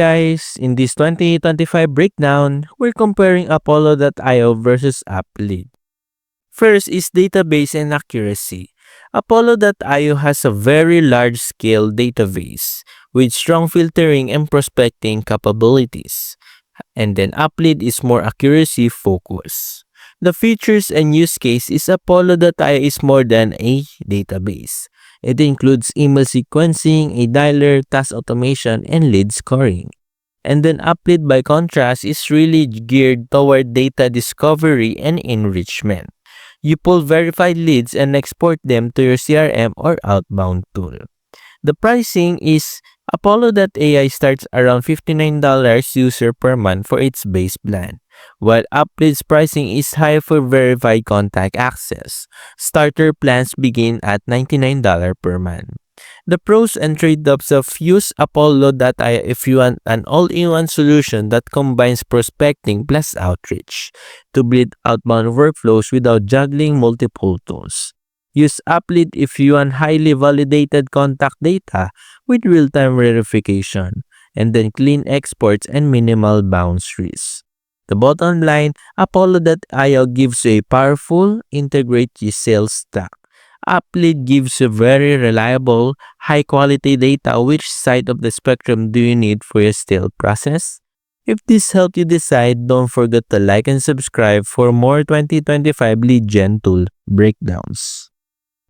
Guys, in this 2025 breakdown, we're comparing Apollo.io versus Uplead. First is database and accuracy. Apollo.io has a very large-scale database with strong filtering and prospecting capabilities. And then Uplead is more accuracy focused. The features and use case is Apollo.io is more than a database. It includes email sequencing, a dialer, task automation, and lead scoring. And then Uplead by contrast is really geared toward data discovery and enrichment. You pull verified leads and export them to your CRM or outbound tool. The pricing is Apollo.ai starts around $59 user per month for its base plan, while Uplead's pricing is high for verified contact access. Starter plans begin at $99 per month. The pros and trade-offs of use Apollo.io if you want an all-in-one solution that combines prospecting plus outreach to build outbound workflows without juggling multiple tools. Use Uplead if you want highly validated contact data with real-time verification, and then clean exports and minimal bounce risk. The bottom line, Apollo.io gives you a powerful, integrated sales stack. Uplead gives you very reliable, high-quality data. Which side of the spectrum do you need for your sales process? If this helped you decide, don't forget to like and subscribe for more 2025 lead gen tool breakdowns.